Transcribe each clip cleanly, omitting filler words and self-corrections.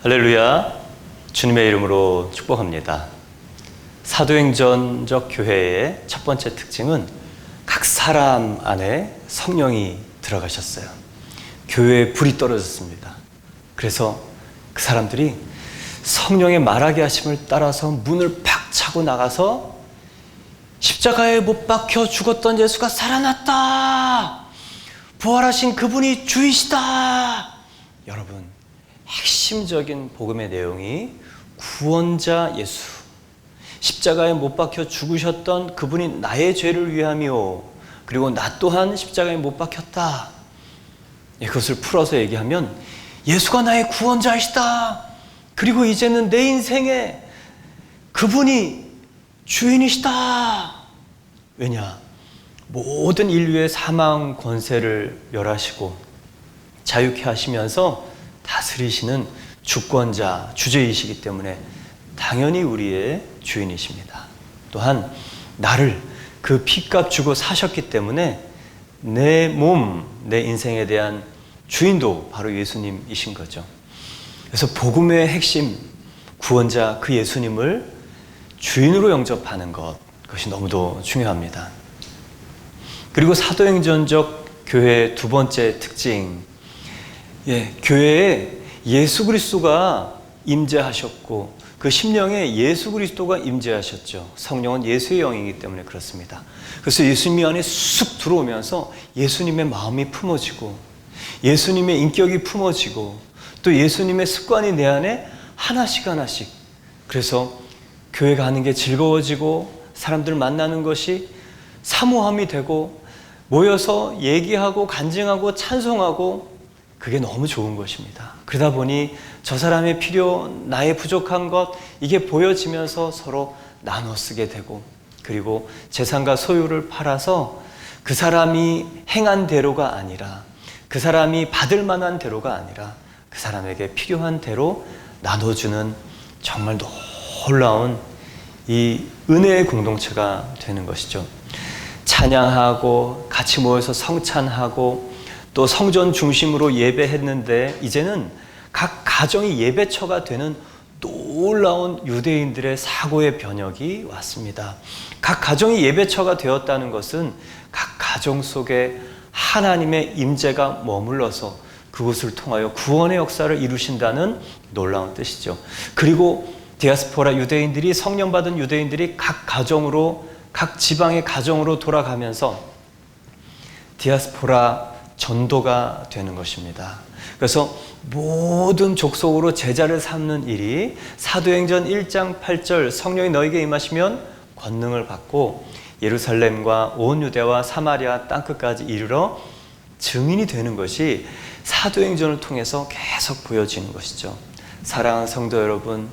할렐루야, 주님의 이름으로 축복합니다. 사도행전적 교회의 첫 번째 특징은 각 사람 안에 성령이 들어가셨어요. 교회에 불이 떨어졌습니다. 그래서 그 사람들이 성령의 말하게 하심을 따라서 문을 팍 차고 나가서 십자가에 못 박혀 죽었던 예수가 살아났다! 부활하신 그분이 주이시다! 여러분, 핵심적인 복음의 내용이 구원자 예수, 십자가에 못 박혀 죽으셨던 그분이 나의 죄를 위함이요, 그리고 나 또한 십자가에 못 박혔다. 그것을 풀어서 얘기하면 예수가 나의 구원자이시다. 그리고 이제는 내 인생에 그분이 주인이시다. 왜냐? 모든 인류의 사망 권세를 멸하시고 자유케 하시면서 다스리시는 주권자, 주제이시기 때문에 당연히 우리의 주인이십니다. 또한 나를 그 피값 주고 사셨기 때문에 내 몸, 내 인생에 대한 주인도 바로 예수님이신 거죠. 그래서 복음의 핵심, 구원자 그 예수님을 주인으로 영접하는 것, 그것이 너무도 중요합니다. 그리고 사도행전적 교회의 두 번째 특징, 교회에 예수 그리스도가 임재하셨고 그 심령에 예수 그리스도가 임재하셨죠. 성령은 예수의 영이기 때문에 그렇습니다. 그래서 예수님이 안에 쑥 들어오면서 예수님의 마음이 품어지고 예수님의 인격이 품어지고 또 예수님의 습관이 내 안에 하나씩 하나씩, 그래서 교회 가는 게 즐거워지고 사람들 만나는 것이 사모함이 되고 모여서 얘기하고 간증하고 찬송하고, 그게 너무 좋은 것입니다. 그러다 보니 저 사람의 필요, 나의 부족한 것, 이게 보여지면서 서로 나눠 쓰게 되고, 그리고 재산과 소유를 팔아서 그 사람이 행한 대로가 아니라, 그 사람이 받을 만한 대로가 아니라 그 사람에게 필요한 대로 나눠주는 정말 놀라운 이 은혜의 공동체가 되는 것이죠. 찬양하고 같이 모여서 성찬하고 또 성전 중심으로 예배했는데 이제는 각 가정이 예배처가 되는 놀라운 유대인들의 사고의 변혁이 왔습니다. 각 가정이 예배처가 되었다는 것은 각 가정 속에 하나님의 임재가 머물러서 그곳을 통하여 구원의 역사를 이루신다는 놀라운 뜻이죠. 그리고 디아스포라 유대인들이, 성령 받은 유대인들이 각 가정으로, 각 지방의 가정으로 돌아가면서 디아스포라 전도가 되는 것입니다. 그래서 모든 족속으로 제자를 삼는 일이 사도행전 1장 8절 성령이 너에게 임하시면 권능을 받고 예루살렘과 온 유대와 사마리아 땅끝까지 이르러 증인이 되는 것이 사도행전을 통해서 계속 보여지는 것이죠. 사랑하는 성도 여러분,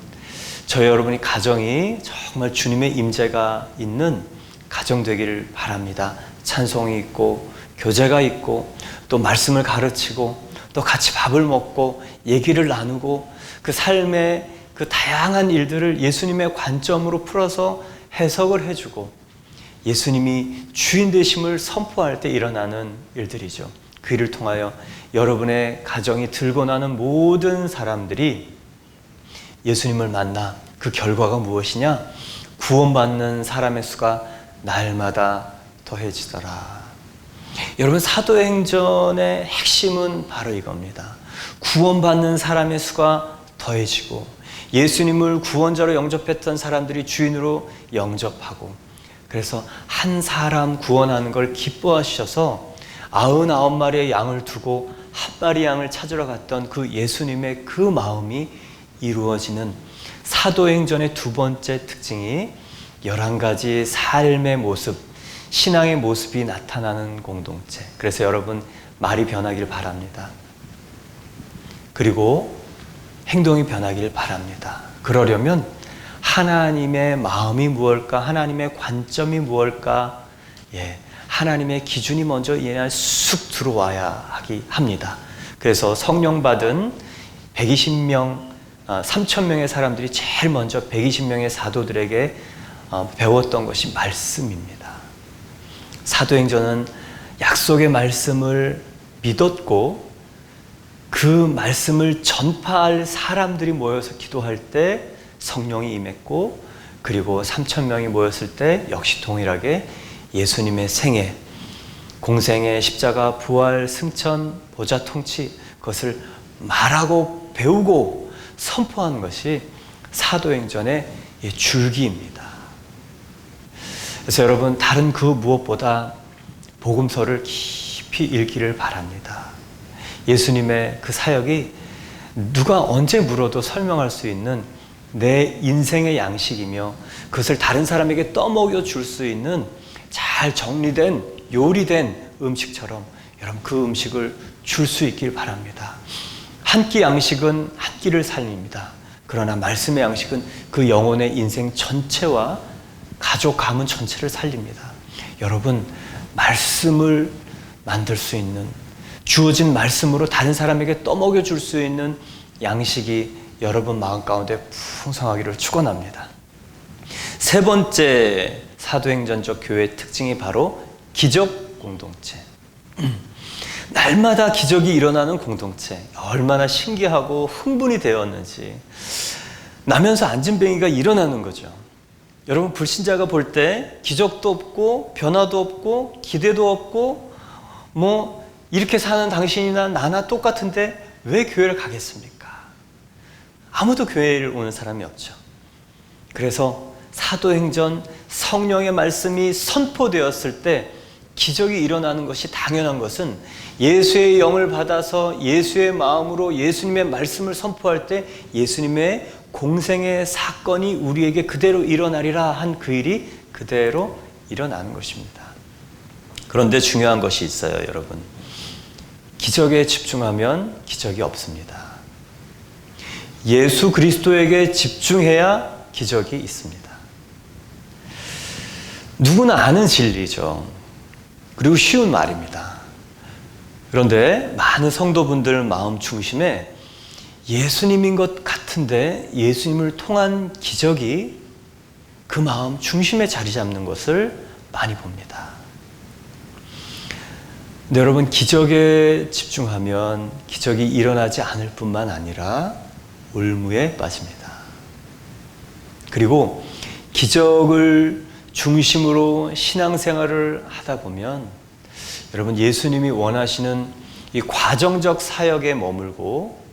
저희 여러분이 가정이 정말 주님의 임재가 있는 가정 되기를 바랍니다. 찬송이 있고 교제가 있고 또 말씀을 가르치고 또 같이 밥을 먹고 얘기를 나누고 그 삶의 그 다양한 일들을 예수님의 관점으로 풀어서 해석을 해주고 예수님이 주인 되심을 선포할 때 일어나는 일들이죠. 그 일을 통하여 여러분의 가정이 들고 나는 모든 사람들이 예수님을 만나 그 결과가 무엇이냐? 구원받는 사람의 수가 날마다 더해지더라. 여러분, 사도행전의 핵심은 바로 이겁니다. 구원받는 사람의 수가 더해지고 예수님을 구원자로 영접했던 사람들이 주인으로 영접하고, 그래서 한 사람 구원하는 걸 기뻐하셔서 99마리의 양을 두고 한 마리 양을 찾으러 갔던 그 예수님의 그 마음이 이루어지는 사도행전의 두 번째 특징이 11가지 삶의 모습, 신앙의 모습이 나타나는 공동체. 그래서 여러분, 말이 변하길 바랍니다. 그리고 행동이 변하길 바랍니다. 그러려면 하나님의 마음이 무엇일까? 하나님의 관점이 무엇일까? 하나님의 기준이 먼저 얘 안에 쑥 들어와야 합니다. 그래서 성령 받은 3,000명의 사람들이 제일 먼저 120명의 사도들에게 배웠던 것이 말씀입니다. 사도행전은 약속의 말씀을 믿었고 그 말씀을 전파할 사람들이 모여서 기도할 때 성령이 임했고, 그리고 3,000명이 모였을 때 역시 동일하게 예수님의 생애, 공생애, 십자가, 부활, 승천, 보좌 통치, 그것을 말하고 배우고 선포하는 것이 사도행전의 줄기입니다. 그래서 여러분, 다른 그 무엇보다 복음서를 깊이 읽기를 바랍니다. 예수님의 그 사역이 누가 언제 물어도 설명할 수 있는 내 인생의 양식이며, 그것을 다른 사람에게 떠먹여 줄 수 있는 잘 정리된 요리된 음식처럼 여러분 그 음식을 줄 수 있길 바랍니다. 한 끼 양식은 한 끼를 살립니다. 그러나 말씀의 양식은 그 영혼의 인생 전체와 가족 가문 전체를 살립니다. 여러분, 말씀을 만들 수 있는, 주어진 말씀으로 다른 사람에게 떠먹여 줄 수 있는 양식이 여러분 마음 가운데 풍성하기를 축원합니다. 세 번째 사도행전적 교회의 특징이 바로 기적 공동체. 날마다 기적이 일어나는 공동체. 얼마나 신기하고 흥분이 되었는지. 나면서 안진뱅이가 일어나는 거죠. 여러분, 불신자가 볼 때 기적도 없고 변화도 없고 기대도 없고 뭐 이렇게 사는 당신이나 나나 똑같은데 왜 교회를 가겠습니까? 아무도 교회를 오는 사람이 없죠. 그래서 사도행전 성령의 말씀이 선포되었을 때 기적이 일어나는 것이 당연한 것은, 예수의 영을 받아서 예수의 마음으로 예수님의 말씀을 선포할 때 예수님의 공생의 사건이 우리에게 그대로 일어나리라 한 그 일이 그대로 일어나는 것입니다. 그런데 중요한 것이 있어요, 여러분. 기적에 집중하면 기적이 없습니다. 예수 그리스도에게 집중해야 기적이 있습니다. 누구나 아는 진리죠. 그리고 쉬운 말입니다. 그런데 많은 성도분들 마음 중심에 예수님인 것 같은데 예수님을 통한 기적이 그 마음 중심에 자리 잡는 것을 많이 봅니다. 근데 여러분, 기적에 집중하면 기적이 일어나지 않을 뿐만 아니라 올무에 빠집니다. 그리고 기적을 중심으로 신앙생활을 하다 보면 여러분, 예수님이 원하시는 이 과정적 사역에 머물고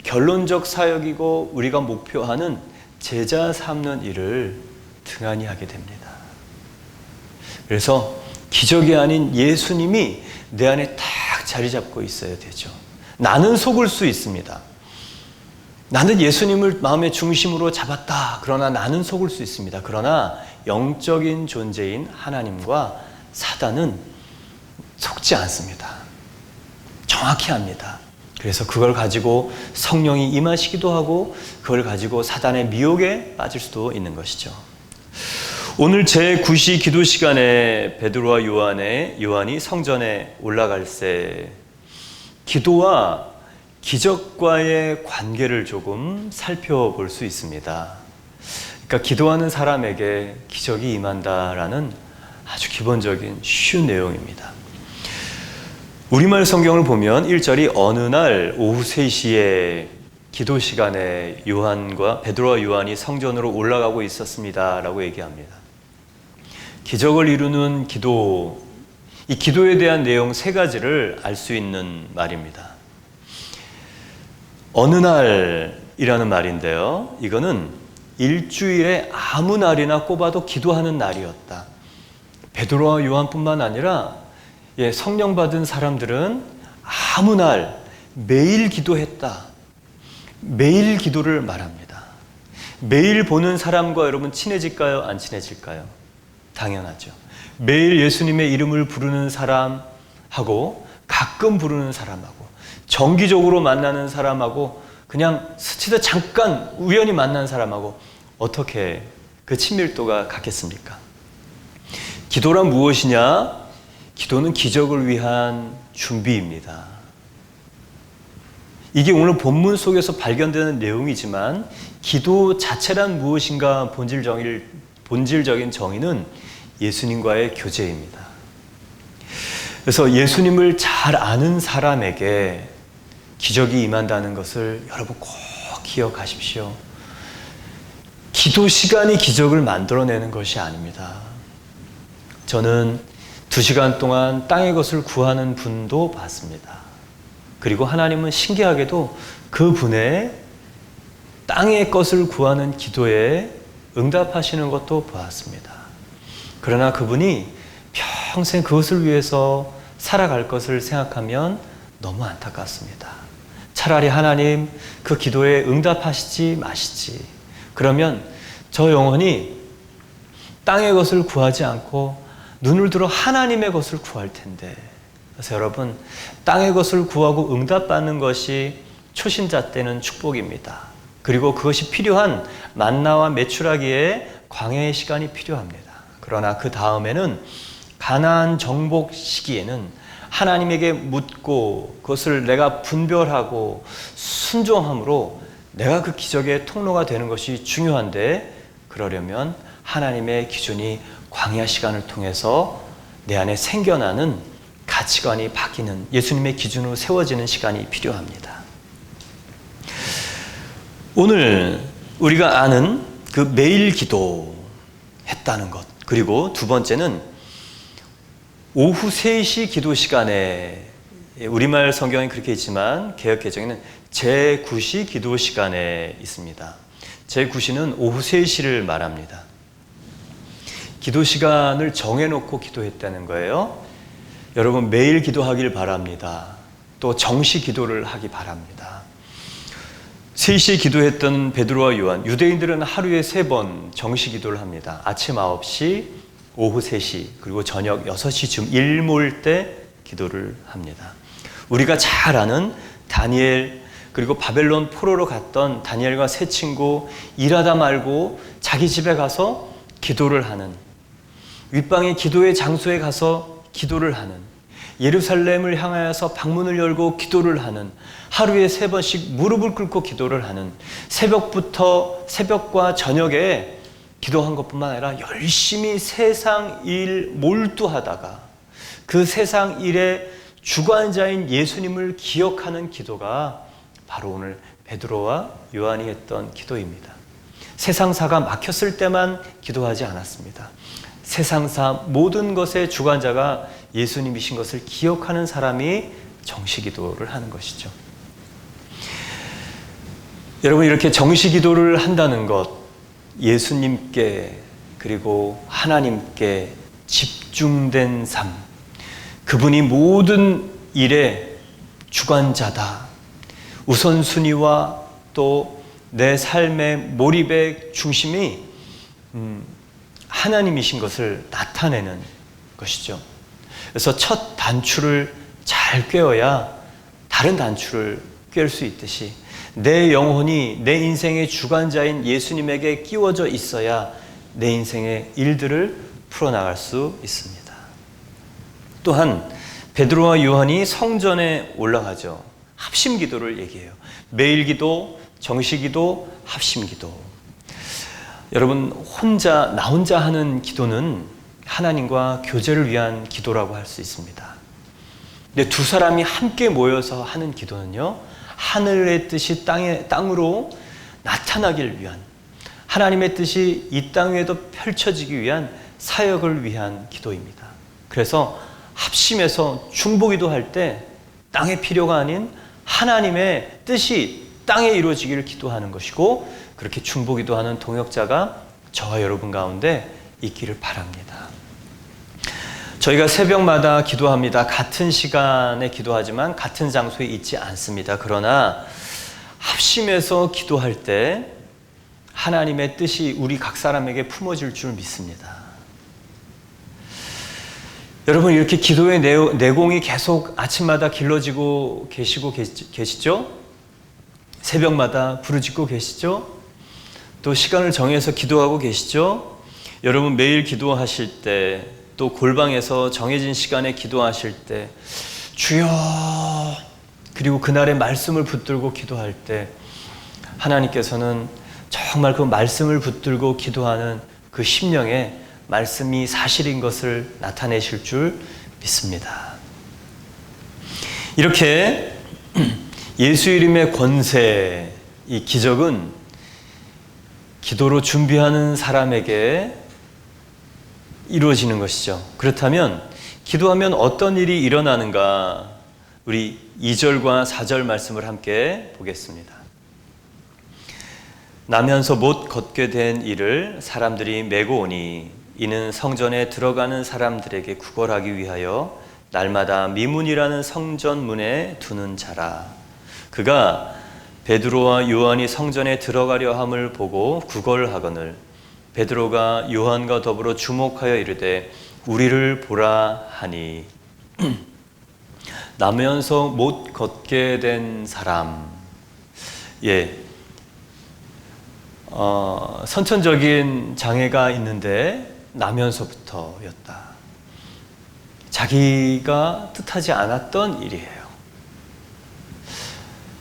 결론적 사역이고 우리가 목표하는 제자 삼는 일을 등한히 하게 됩니다. 그래서 기적이 아닌 예수님이 내 안에 딱 자리 잡고 있어야 되죠. 나는 속을 수 있습니다. 나는 예수님을 마음의 중심으로 잡았다. 그러나 나는 속을 수 있습니다. 그러나 영적인 존재인 하나님과 사단은 속지 않습니다. 정확히 압니다. 그래서 그걸 가지고 성령이 임하시기도 하고 그걸 가지고 사단의 미혹에 빠질 수도 있는 것이죠. 오늘 제9시 기도 시간에 베드로와 요한이 성전에 올라갈 때 기도와 기적과의 관계를 조금 살펴볼 수 있습니다. 그러니까 기도하는 사람에게 기적이 임한다라는 아주 기본적인 쉬운 내용입니다. 우리말 성경을 보면 1절이 어느 날 오후 3시에 기도 시간에 베드로와 요한이 성전으로 올라가고 있었습니다 라고 얘기합니다. 기적을 이루는 기도, 이 기도에 대한 내용 3가지를 알 수 있는 말입니다. 어느 날이라는 말인데요, 이거는 일주일에 아무 날이나 꼽아도 기도하는 날이었다. 베드로와 요한뿐만 아니라 성령 받은 사람들은 아무 날 매일 기도했다. 매일 기도를 말합니다. 매일 보는 사람과 여러분 친해질까요? 안 친해질까요? 당연하죠. 매일 예수님의 이름을 부르는 사람하고 가끔 부르는 사람하고 정기적으로 만나는 사람하고 그냥 스치듯 잠깐 우연히 만난 사람하고 어떻게 그 친밀도가 같겠습니까? 기도란 무엇이냐? 기도는 기적을 위한 준비입니다. 이게 오늘 본문 속에서 발견되는 내용이지만 기도 자체란 무엇인가 본질적인 정의는 예수님과의 교제입니다. 그래서 예수님을 잘 아는 사람에게 기적이 임한다는 것을 여러분 꼭 기억하십시오. 기도 시간이 기적을 만들어내는 것이 아닙니다. 저는 2시간 동안 땅의 것을 구하는 분도 봤습니다. 그리고 하나님은 신기하게도 그 분의 땅의 것을 구하는 기도에 응답하시는 것도 보았습니다. 그러나 그분이 평생 그것을 위해서 살아갈 것을 생각하면 너무 안타깝습니다. 차라리 하나님 그 기도에 응답하시지 마시지. 그러면 저 영혼이 땅의 것을 구하지 않고 눈을 들어 하나님의 것을 구할 텐데. 그래서 여러분, 땅의 것을 구하고 응답받는 것이 초신자 때는 축복입니다. 그리고 그것이 필요한 만나와 메추라기에 광야의 시간이 필요합니다. 그러나 그 다음에는 가나안 정복 시기에는 하나님에게 묻고 그것을 내가 분별하고 순종함으로 내가 그 기적의 통로가 되는 것이 중요한데, 그러려면 하나님의 기준이 광야 시간을 통해서 내 안에 생겨나는 가치관이 바뀌는 예수님의 기준으로 세워지는 시간이 필요합니다. 오늘 우리가 아는 그 매일 기도했다는 것, 그리고 두 번째는 오후 3시 기도 시간에, 우리말 성경은 그렇게 있지만 개역개정에는 제9시 기도 시간에 있습니다. 제9시는 오후 3시를 말합니다. 기도 시간을 정해놓고 기도했다는 거예요. 여러분, 매일 기도하길 바랍니다. 또 정시 기도를 하기 바랍니다. 3시에 기도했던 베드로와 요한, 유대인들은 하루에 3번 정시 기도를 합니다. 아침 9시, 오후 3시, 그리고 저녁 6시쯤 일 모을 때 기도를 합니다. 우리가 잘 아는 다니엘, 그리고 바벨론 포로로 갔던 다니엘과 세 친구, 일하다 말고 자기 집에 가서 기도를 하는, 윗방의 기도의 장소에 가서 기도를 하는, 예루살렘을 향하여서 방문을 열고 기도를 하는, 하루에 3번씩 무릎을 꿇고 기도를 하는, 새벽과 저녁에 기도한 것뿐만 아니라 열심히 세상 일 몰두하다가 그 세상 일의 주관자인 예수님을 기억하는 기도가 바로 오늘 베드로와 요한이 했던 기도입니다. 세상사가 막혔을 때만 기도하지 않았습니다. 세상사 모든 것의 주관자가 예수님이신 것을 기억하는 사람이 정시기도를 하는 것이죠. 여러분, 이렇게 정시기도를 한다는 것, 예수님께 그리고 하나님께 집중된 삶, 그분이 모든 일의 주관자다, 우선순위와 또 내 삶의 몰입의 중심이 하나님이신 것을 나타내는 것이죠. 그래서 첫 단추를 잘 꿰어야 다른 단추를 꿰을 수 있듯이 내 영혼이 내 인생의 주관자인 예수님에게 끼워져 있어야 내 인생의 일들을 풀어나갈 수 있습니다. 또한 베드로와 요한이 성전에 올라가죠. 합심기도를 얘기해요. 매일기도, 정시기도, 합심기도. 여러분, 나 혼자 하는 기도는 하나님과 교제를 위한 기도라고 할 수 있습니다. 근데 두 사람이 함께 모여서 하는 기도는요, 하늘의 뜻이 땅으로 나타나길 위한, 하나님의 뜻이 이 땅 위에도 펼쳐지기 위한 사역을 위한 기도입니다. 그래서 합심해서 중보기도 할 때 땅의 필요가 아닌 하나님의 뜻이 땅에 이루어지기를 기도하는 것이고, 그렇게 중보기도 하는 동역자가 저와 여러분 가운데 있기를 바랍니다. 저희가 새벽마다 기도합니다. 같은 시간에 기도하지만 같은 장소에 있지 않습니다. 그러나 합심해서 기도할 때 하나님의 뜻이 우리 각 사람에게 품어질 줄 믿습니다. 여러분, 이렇게 기도의 내공이 계속 아침마다 길러지고 계시죠? 새벽마다 부르짖고 계시죠? 또 시간을 정해서 기도하고 계시죠? 여러분, 매일 기도하실 때, 또 골방에서 정해진 시간에 기도하실 때, 주여, 그리고 그날의 말씀을 붙들고 기도할 때 하나님께서는 정말 그 말씀을 붙들고 기도하는 그 심령에 말씀이 사실인 것을 나타내실 줄 믿습니다. 이렇게 예수 이름의 권세, 이 기적은 기도로 준비하는 사람에게 이루어지는 것이죠. 그렇다면 기도하면 어떤 일이 일어나는가? 우리 2절과 4절 말씀을 함께 보겠습니다. 나면서 못 걷게 된 이를 사람들이 메고 오니 이는 성전에 들어가는 사람들에게 구걸하기 위하여 날마다 미문이라는 성전문에 두는 자라. 그가 베드로와 요한이 성전에 들어가려 함을 보고 구걸하거늘 베드로가 요한과 더불어 주목하여 이르되 우리를 보라 하니 나면서 못 걷게 된 사람. 선천적인 장애가 있는데 나면서부터였다. 자기가 뜻하지 않았던 일이에요.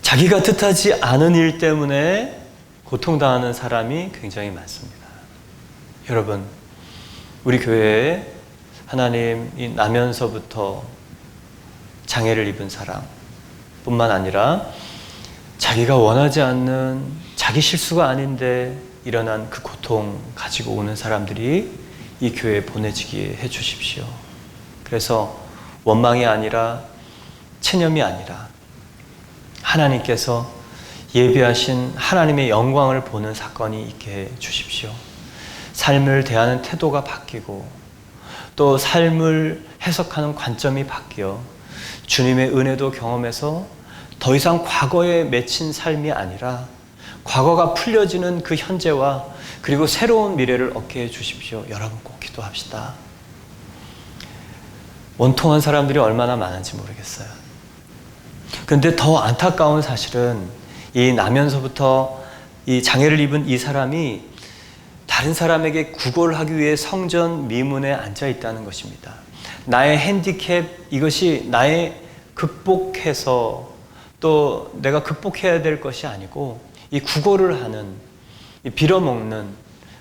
자기가 뜻하지 않은 일 때문에 고통당하는 사람이 굉장히 많습니다. 여러분, 우리 교회에 하나님이 나면서부터 장애를 입은 사람 뿐만 아니라 자기가 원하지 않는 자기 실수가 아닌데 일어난 그 고통 가지고 오는 사람들이 이 교회에 보내지게 해주십시오. 그래서 원망이 아니라 체념이 아니라 하나님께서 예비하신 하나님의 영광을 보는 사건이 있게 해 주십시오. 삶을 대하는 태도가 바뀌고 또 삶을 해석하는 관점이 바뀌어 주님의 은혜도 경험해서 더 이상 과거에 맺힌 삶이 아니라 과거가 풀려지는 그 현재와 그리고 새로운 미래를 얻게 해 주십시오. 여러분 꼭 기도합시다. 원통한 사람들이 얼마나 많은지 모르겠어요. 그런데 더 안타까운 사실은 이 나면서부터 이 장애를 입은 이 사람이 다른 사람에게 구걸하기 위해 성전 미문에 앉아 있다는 것입니다. 나의 핸디캡, 이것이 나의 극복해서 또 내가 극복해야 될 것이 아니고 이 구걸을 하는, 이 빌어먹는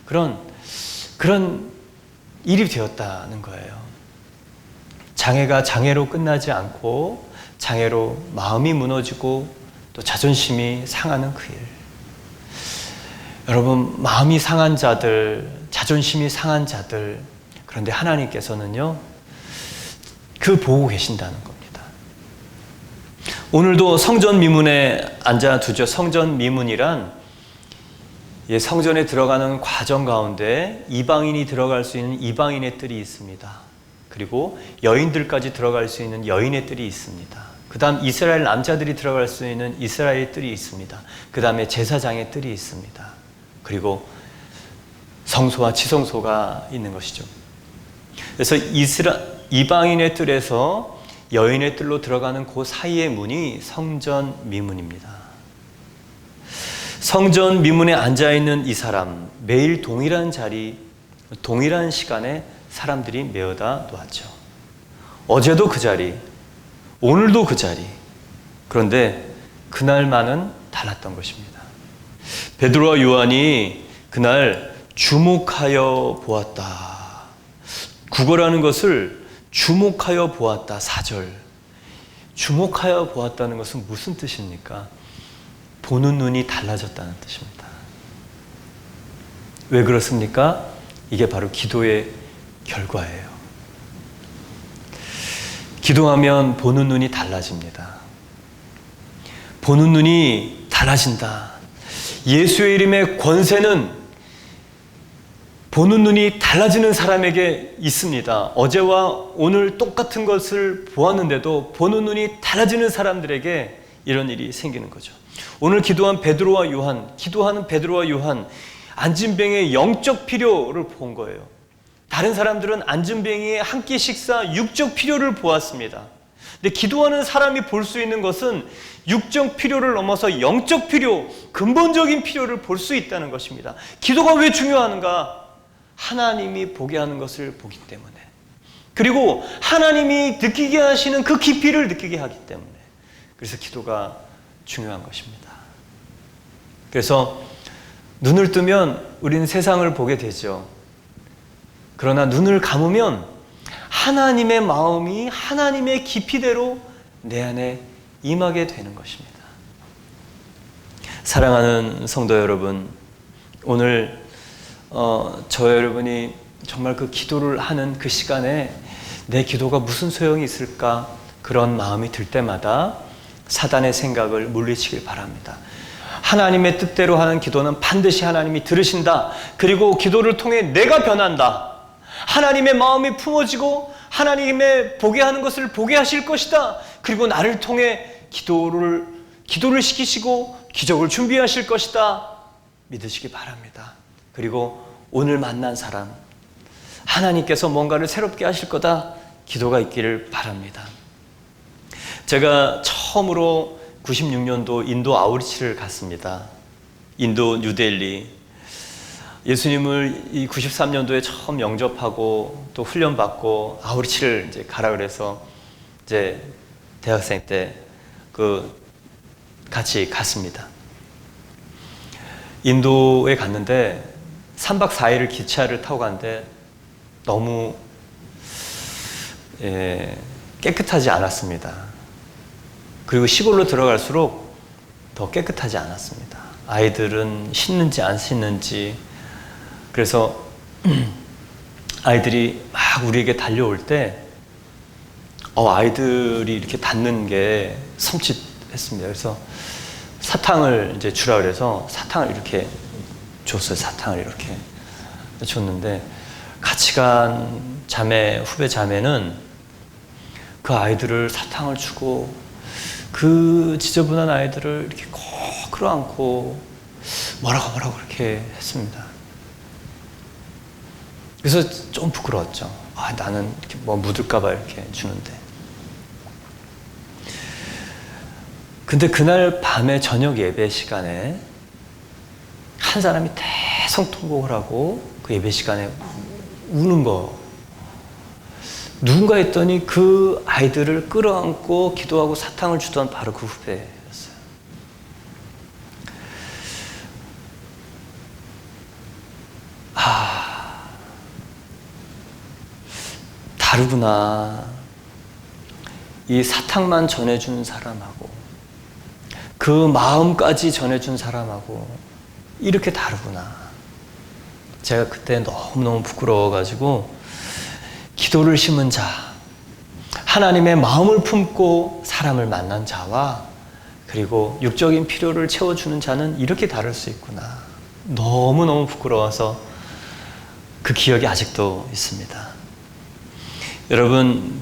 그런 일이 되었다는 거예요. 장애가 장애로 끝나지 않고 장애로 마음이 무너지고 또 자존심이 상하는 그 일. 여러분, 마음이 상한 자들, 자존심이 상한 자들, 그런데 하나님께서는요, 그 보고 계신다는 겁니다. 오늘도 성전 미문에 앉아두죠. 성전 미문이란 성전에 들어가는 과정 가운데 이방인이 들어갈 수 있는 이방인의 뜰이 있습니다. 그리고 여인들까지 들어갈 수 있는 여인의 뜰이 있습니다. 그 다음 이스라엘 남자들이 들어갈 수 있는 이스라엘 뜰이 있습니다. 그 다음에 제사장의 뜰이 있습니다. 그리고 성소와 지성소가 있는 것이죠. 그래서 이방인의 뜰에서 여인의 뜰로 들어가는 그 사이의 문이 성전 미문입니다. 성전 미문에 앉아있는 이 사람, 매일 동일한 자리, 동일한 시간에 사람들이 메어다 놓았죠. 어제도 그 자리, 오늘도 그 자리. 그런데 그날만은 달랐던 것입니다. 베드로와 요한이 그날 주목하여 보았다. 구걸하는 것을 주목하여 보았다. 4절. 주목하여 보았다는 것은 무슨 뜻입니까? 보는 눈이 달라졌다는 뜻입니다. 왜 그렇습니까? 이게 바로 기도의 결과예요. 기도하면 보는 눈이 달라집니다. 보는 눈이 달라진다. 예수의 이름의 권세는 보는 눈이 달라지는 사람에게 있습니다. 어제와 오늘 똑같은 것을 보았는데도 보는 눈이 달라지는 사람들에게 이런 일이 생기는 거죠. 오늘 기도하는 베드로와 요한, 안진뱅이의 영적 필요를 본 거예요. 다른 사람들은 안진뱅이의 한 끼 식사, 육적 필요를 보았습니다. 근데 기도하는 사람이 볼 수 있는 것은 육적 필요를 넘어서 영적 필요, 근본적인 필요를 볼 수 있다는 것입니다. 기도가 왜 중요한가? 하나님이 보게 하는 것을 보기 때문에, 그리고 하나님이 느끼게 하시는 그 깊이를 느끼게 하기 때문에, 그래서 기도가 중요한 것입니다. 그래서 눈을 뜨면 우리는 세상을 보게 되죠. 그러나 눈을 감으면 하나님의 마음이 하나님의 깊이대로 내 안에 임하게 되는 것입니다. 사랑하는 성도 여러분, 오늘 저 여러분이 정말 그 기도를 하는 그 시간에 내 기도가 무슨 소용이 있을까 그런 마음이 들 때마다 사단의 생각을 물리치길 바랍니다. 하나님의 뜻대로 하는 기도는 반드시 하나님이 들으신다. 그리고 기도를 통해 내가 변한다. 하나님의 마음이 품어지고 하나님의 보게 하는 것을 보게 하실 것이다. 그리고 나를 통해 기도를 시키시고 기적을 준비하실 것이다. 믿으시기 바랍니다. 그리고 오늘 만난 사람, 하나님께서 뭔가를 새롭게 하실 거다. 기도가 있기를 바랍니다. 제가 처음으로 96년도 인도 아우리치를 갔습니다. 인도 뉴델리. 예수님을 이 93년도에 처음 영접하고 또 훈련받고 아우리치를 이제 가라 그래서 이제 대학생 때 같이 갔습니다. 인도에 갔는데 3박 4일을 기차를 타고 갔는데 너무 깨끗하지 않았습니다. 그리고 시골로 들어갈수록 더 깨끗하지 않았습니다. 아이들은 씻는지 안 씻는지. 그래서 아이들이 막 우리에게 달려올 때 아이들이 이렇게 닿는 게 섬찟했습니다. 그래서 사탕을 이제 주라 그래서 사탕을 이렇게 줬어요. 사탕을 이렇게 줬는데 같이 간 후배 자매는 그 아이들을 사탕을 주고 그 지저분한 아이들을 이렇게 꼭 끌어안고 뭐라고 이렇게 했습니다. 그래서 좀 부끄러웠죠. 나는 이렇게 뭐 묻을까봐 이렇게 주는데. 근데 그날 밤에 저녁 예배 시간에 한 사람이 대성통곡을 하고 그 예배 시간에 우는 거. 누군가 했더니 그 아이들을 끌어안고 기도하고 사탕을 주던 바로 그 후배였어요. 다르구나. 이 사탕만 전해준 사람하고 그 마음까지 전해준 사람하고 이렇게 다르구나. 제가 그때 너무너무 부끄러워가지고 기도를 심은 자, 하나님의 마음을 품고 사람을 만난 자와 그리고 육적인 필요를 채워주는 자는 이렇게 다를 수 있구나. 너무너무 부끄러워서 그 기억이 아직도 있습니다. 여러분,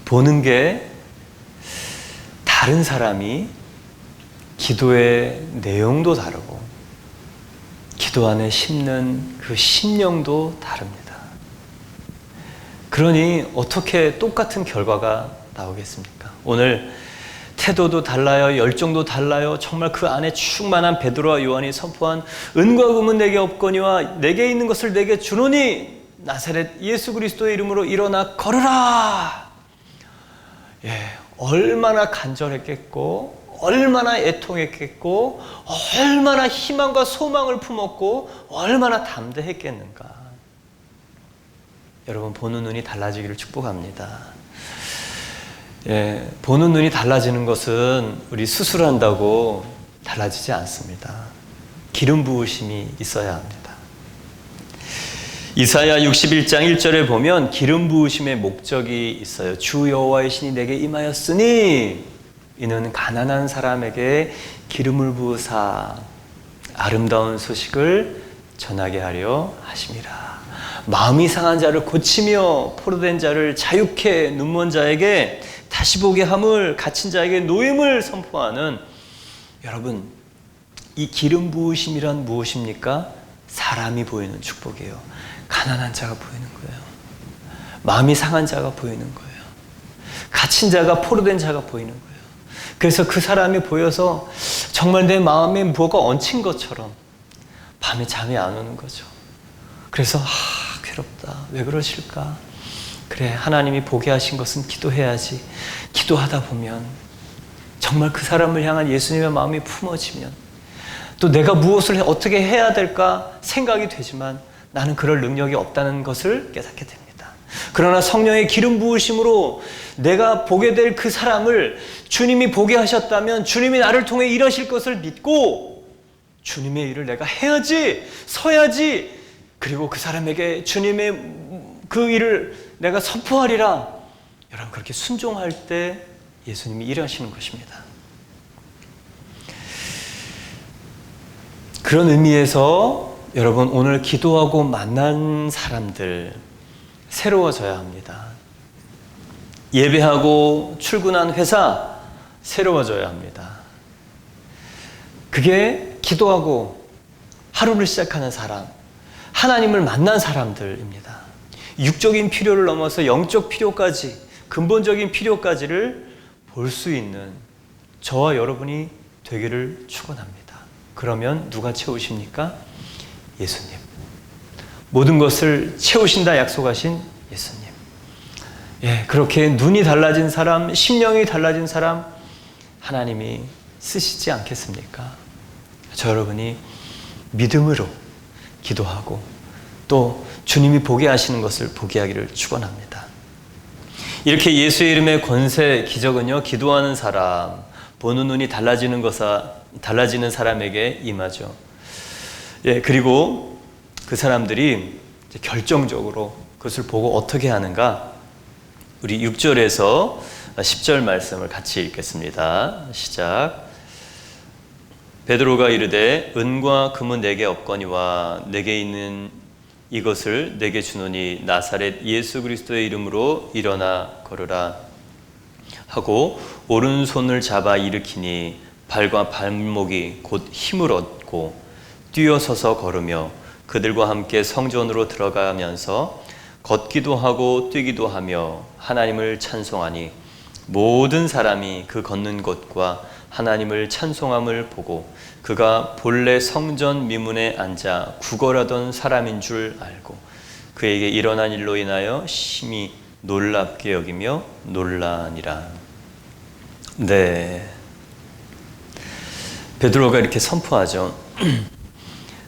보는 게 다른 사람이 기도의 내용도 다르고 기도 안에 심는 그 심령도 다릅니다. 그러니 어떻게 똑같은 결과가 나오겠습니까? 오늘 태도도 달라요. 열정도 달라요. 정말 그 안에 충만한 베드로와 요한이 선포한 은과 금은 내게 없거니와 내게 있는 것을 내게 주노니 나사렛 예수 그리스도의 이름으로 일어나 걸으라. 얼마나 간절했겠고 얼마나 애통했겠고 얼마나 희망과 소망을 품었고 얼마나 담대했겠는가. 여러분, 보는 눈이 달라지기를 축복합니다. 보는 눈이 달라지는 것은 우리 수술한다고 달라지지 않습니다. 기름 부으심이 있어야 합니다. 이사야 61장 1절에 보면 기름 부으심의 목적이 있어요. 주 여호와의 신이 내게 임하였으니 이는 가난한 사람에게 기름을 부으사 아름다운 소식을 전하게 하려 하심이라. 마음이 상한 자를 고치며 포로된 자를 자유케 눈먼 자에게 다시 보게 함을 갇힌 자에게 노임을 선포하는. 여러분, 이 기름 부으심이란 무엇입니까? 사람이 보이는 축복이에요. 가난한 자가 보이는 거예요. 마음이 상한 자가 보이는 거예요. 갇힌 자가, 포로된 자가 보이는 거예요. 그래서 그 사람이 보여서 정말 내 마음에 무엇가 얹힌 것처럼 밤에 잠이 안 오는 거죠. 그래서 괴롭다. 왜 그러실까? 그래, 하나님이 보게 하신 것은 기도해야지. 기도하다 보면 정말 그 사람을 향한 예수님의 마음이 품어지면 또 내가 무엇을 어떻게 해야 될까 생각이 되지만 나는 그럴 능력이 없다는 것을 깨닫게 됩니다. 그러나 성령의 기름 부으심으로 내가 보게 될 그 사람을 주님이 보게 하셨다면 주님이 나를 통해 일하실 것을 믿고 주님의 일을 내가 해야지, 서야지, 그리고 그 사람에게 주님의 그 일을 내가 선포하리라. 여러분, 그렇게 순종할 때 예수님이 일하시는 것입니다. 그런 의미에서 여러분, 오늘 기도하고 만난 사람들 새로워져야 합니다. 예배하고 출근한 회사 새로워져야 합니다. 그게 기도하고 하루를 시작하는 사람, 하나님을 만난 사람들입니다. 육적인 필요를 넘어서 영적 필요까지, 근본적인 필요까지를 볼 수 있는 저와 여러분이 되기를 축원합니다. 그러면 누가 채우십니까? 예수님. 모든 것을 채우신다 약속하신 예수님. 예, 그렇게 눈이 달라진 사람, 심령이 달라진 사람 하나님이 쓰시지 않겠습니까? 저 여러분이 믿음으로 기도하고 또 주님이 보게 하시는 것을 보게 하기를 축원합니다. 이렇게 예수의 이름의 권세, 기적은요, 기도하는 사람, 보는 눈이 달라지는 사람에게 임하죠. 예, 그리고 그 사람들이 이제 결정적으로 그것을 보고 어떻게 하는가? 우리 6절에서 10절 말씀을 같이 읽겠습니다. 시작. 베드로가 이르되 은과 금은 내게 없거니와 내게 있는 이것을 내게 주노니 나사렛 예수 그리스도의 이름으로 일어나 걸으라 하고 오른손을 잡아 일으키니 발과 발목이 곧 힘을 얻고 뛰어서서 걸으며 그들과 함께 성전으로 들어가면서 걷기도 하고 뛰기도 하며 하나님을 찬송하니 모든 사람이 그 걷는 것과 하나님을 찬송함을 보고 그가 본래 성전 미문에 앉아 구걸하던 사람인 줄 알고 그에게 일어난 일로 인하여 심히 놀랍게 여기며 놀라니라. 네, 베드로가 이렇게 선포하죠.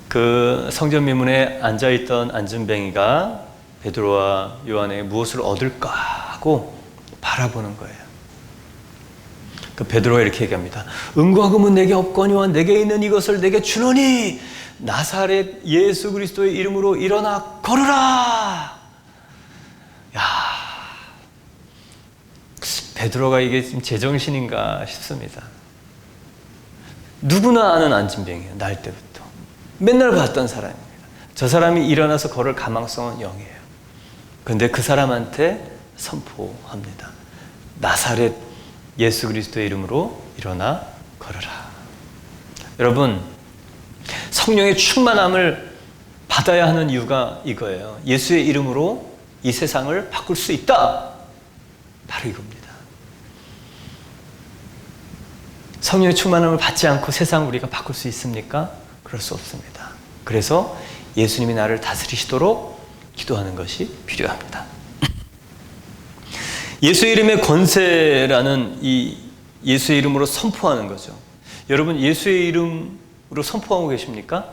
그 성전 미문에 앉아있던 안진뱅이가 베드로와 요한에게 무엇을 얻을까 하고 바라보는 거예요. 그 베드로가 이렇게 얘기합니다. 은과 금은 내게 없거니와 내게 있는 이것을 내게 주노니 나사렛 예수 그리스도의 이름으로 일어나 걸으라. 야, 베드로가 이게 지금 제정신인가 싶습니다. 누구나 아는 안진뱅이에요. 날 때부터 맨날 봤던 사람입니다. 저 사람이 일어나서 걸을 가망성은 0이에요. 그런데 그 사람한테 선포합니다. 나사렛 예수 그리스도의 이름으로 일어나 걸어라. 여러분, 성령의 충만함을 받아야 하는 이유가 이거예요. 예수의 이름으로 이 세상을 바꿀 수 있다. 바로 이겁니다. 성령의 충만함을 받지 않고 세상을 우리가 바꿀 수 있습니까? 그럴 수 없습니다. 그래서 예수님이 나를 다스리시도록 기도하는 것이 필요합니다. 예수의 이름의 권세라는 이 예수의 이름으로 선포하는 거죠. 여러분, 예수의 이름으로 선포하고 계십니까?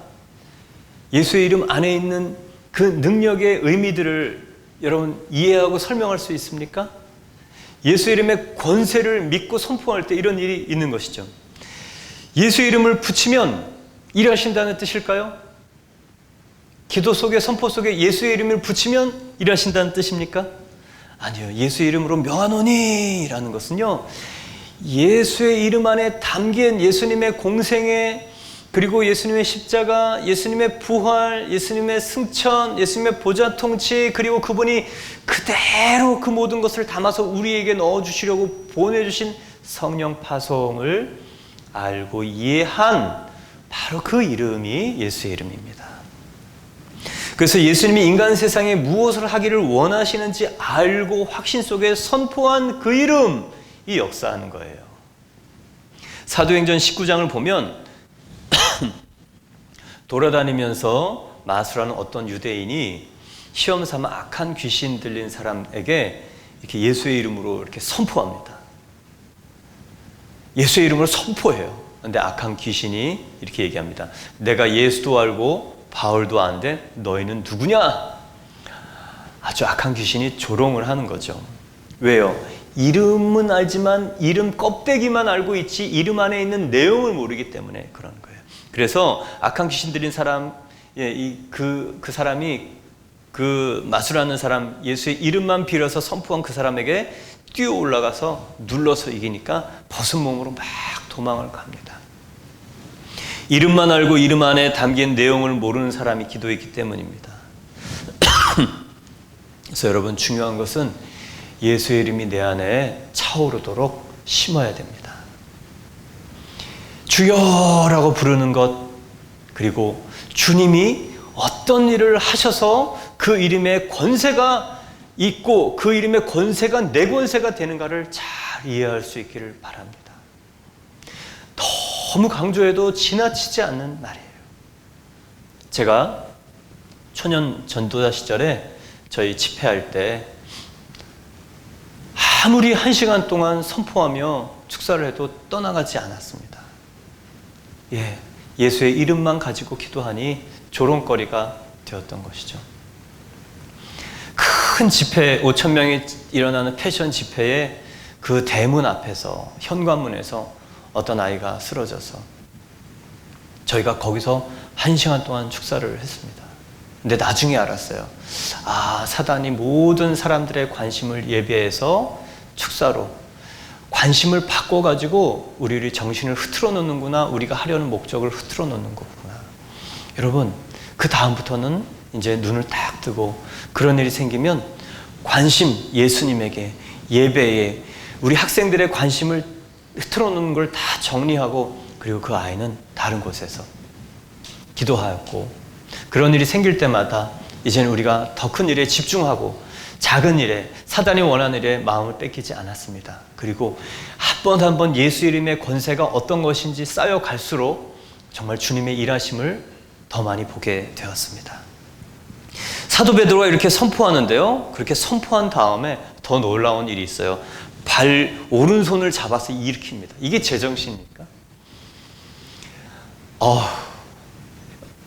예수의 이름 안에 있는 그 능력의 의미들을 여러분 이해하고 설명할 수 있습니까? 예수의 이름의 권세를 믿고 선포할 때 이런 일이 있는 것이죠. 예수의 이름을 붙이면 일하신다는 뜻일까요? 기도 속에, 선포 속에 예수의 이름을 붙이면 일하신다는 뜻입니까? 아니요. 예수의 이름으로 명하노니 라는 것은요, 예수의 이름 안에 담긴 예수님의 공생애, 그리고 예수님의 십자가, 예수님의 부활, 예수님의 승천, 예수님의 보좌 통치, 그리고 그분이 그대로 그 모든 것을 담아서 우리에게 넣어주시려고 보내주신 성령 파송을 알고 이해한 바로 그 이름이 예수의 이름입니다. 그래서 예수님이 인간 세상에 무엇을 하기를 원하시는지 알고 확신 속에 선포한 그 이름이 역사하는 거예요. 사도행전 19장을 보면 돌아다니면서 마술하는 어떤 유대인이 시험 삼아 악한 귀신 들린 사람에게 이렇게 예수의 이름으로 이렇게 선포합니다. 예수의 이름으로 선포해요. 그런데 악한 귀신이 이렇게 얘기합니다. 내가 예수도 알고 바울도 아는데 너희는 누구냐? 아주 악한 귀신이 조롱을 하는 거죠. 왜요? 이름은 알지만 이름 껍데기만 알고 있지 이름 안에 있는 내용을 모르기 때문에 그러는 거예요. 그래서 악한 귀신 들린 사람, 그 사람이 그 마술하는 사람 예수의 이름만 빌어서 선포한 그 사람에게 뛰어 올라가서 눌러서 이기니까 벗은 몸으로 막 도망을 갑니다. 이름만 알고 이름 안에 담긴 내용을 모르는 사람이 기도했기 때문입니다. 그래서 여러분, 중요한 것은 예수의 이름이 내 안에 차오르도록 심어야 됩니다. 주여라고 부르는 것, 그리고 주님이 어떤 일을 하셔서 그 이름의 권세가 있고 그 이름의 권세가 내 권세가 되는가를 잘 이해할 수 있기를 바랍니다. 너무 강조해도 지나치지 않는 말이에요. 제가 초년 전도자 시절에 저희 집회할 때 아무리 1시간 동안 선포하며 축사를 해도 떠나가지 않았습니다. 예수의 이름만 가지고 기도하니 조롱거리가 되었던 것이죠. 큰 집회, 5,000명이 일어나는 패션 집회에 그 대문 앞에서, 현관문에서 어떤 아이가 쓰러져서 저희가 거기서 1시간 동안 축사를 했습니다. 근데 나중에 알았어요. 사단이 모든 사람들의 관심을 예배해서 축사로 관심을 바꿔가지고 우리를 정신을 흐트러 놓는구나, 우리가 하려는 목적을 흐트러 놓는 거구나. 여러분, 그 다음부터는 이제 눈을 딱 뜨고 그런 일이 생기면 관심, 예수님에게, 예배에 우리 학생들의 관심을 흐트러 놓는 걸 다 정리하고, 그리고 그 아이는 다른 곳에서 기도하였고, 그런 일이 생길 때마다 이제는 우리가 더 큰 일에 집중하고 작은 일에, 사단이 원하는 일에 마음을 뺏기지 않았습니다. 그리고 한 번 한 번 예수 이름의 권세가 어떤 것인지 쌓여갈수록 정말 주님의 일하심을 더 많이 보게 되었습니다. 사도 베드로가 이렇게 선포하는데요, 그렇게 선포한 다음에 더 놀라운 일이 있어요. 오른손을 잡아서 일으킵니다. 이게 제정신입니까?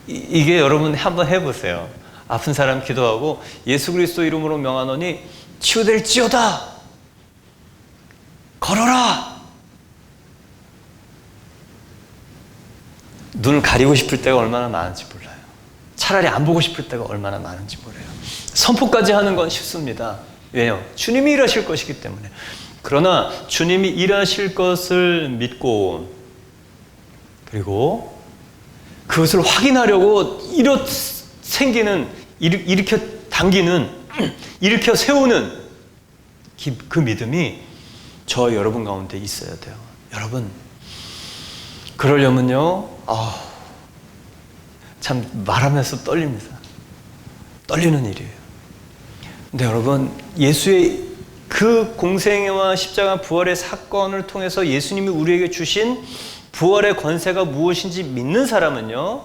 이게 여러분 한번 해보세요. 아픈 사람 기도하고 예수 그리스도 이름으로 명하노니 치유될지어다, 걸어라. 눈을 가리고 싶을 때가 얼마나 많은지 몰라요. 차라리 안 보고 싶을 때가 얼마나 많은지 몰라요. 선포까지 하는 건 쉽습니다. 왜요? 주님이 일하실 것이기 때문에. 그러나 주님이 일하실 것을 믿고, 그리고 그것을 확인하려고 일으켜 당기는, 일으켜 세우는 그 믿음이 저 여러분 가운데 있어야 돼요. 여러분, 그러려면요, 참 말하면서 떨립니다. 떨리는 일이에요. 근데 여러분, 예수의 그 공생애와 십자가 부활의 사건을 통해서 예수님이 우리에게 주신 부활의 권세가 무엇인지 믿는 사람은요,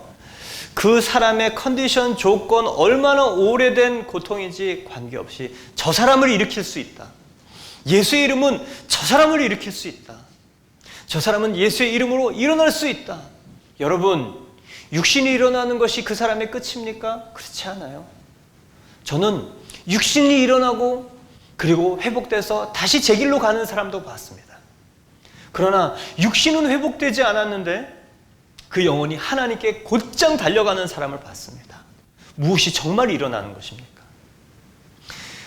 그 사람의 컨디션, 조건, 얼마나 오래된 고통인지 관계없이 저 사람을 일으킬 수 있다. 예수의 이름은 저 사람을 일으킬 수 있다. 저 사람은 예수의 이름으로 일어날 수 있다. 여러분, 육신이 일어나는 것이 그 사람의 끝입니까? 그렇지 않아요. 저는 육신이 일어나고 그리고 회복돼서 다시 제 길로 가는 사람도 봤습니다. 그러나 육신은 회복되지 않았는데 그 영혼이 하나님께 곧장 달려가는 사람을 봤습니다. 무엇이 정말 일어나는 것입니까?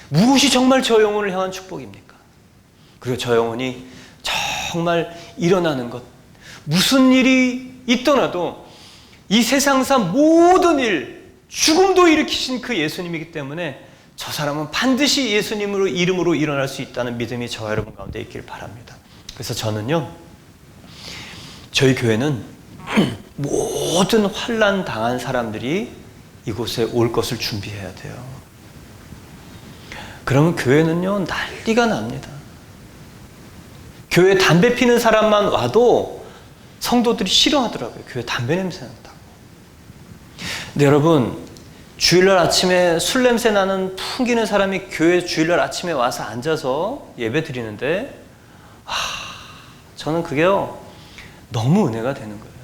무엇이 정말 저 영혼을 향한 축복입니까? 그리고 저 영혼이 정말 일어나는 것, 무슨 일이 있더라도 이 세상사 모든 일, 죽음도 일으키신 그 예수님이기 때문에 저 사람은 반드시 예수님으로 이름으로 일어날 수 있다는 믿음이 저와 여러분 가운데 있길 바랍니다. 그래서 저는요, 저희 교회는 모든 환난 당한 사람들이 이곳에 올 것을 준비해야 돼요. 그러면 교회는요, 난리가 납니다. 교회 담배 피는 사람만 와도 성도들이 싫어하더라고요. 교회 담배 냄새 난다고. 근데 여러분, 주일날 아침에 술 냄새 나는 풍기는 사람이 교회 주일날 아침에 와서 앉아서 예배 드리는데, 저는 그게요, 너무 은혜가 되는 거예요.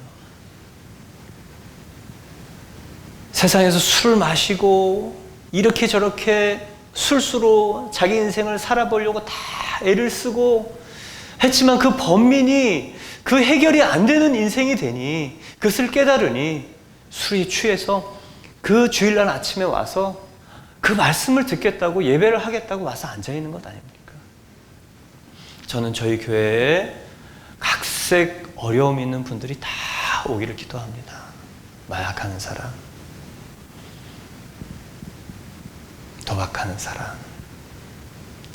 세상에서 술을 마시고 이렇게 저렇게 술수로 자기 인생을 살아보려고 다 애를 쓰고 했지만 그 범민이 그 해결이 안 되는 인생이 되니 그것을 깨달으니 술이 취해서 그 주일날 아침에 와서 그 말씀을 듣겠다고 예배를 하겠다고 와서 앉아있는 것 아닙니까? 저는 저희 교회에 각색 어려움 있는 분들이 다 오기를 기도합니다. 마약하는 사람, 도박하는 사람,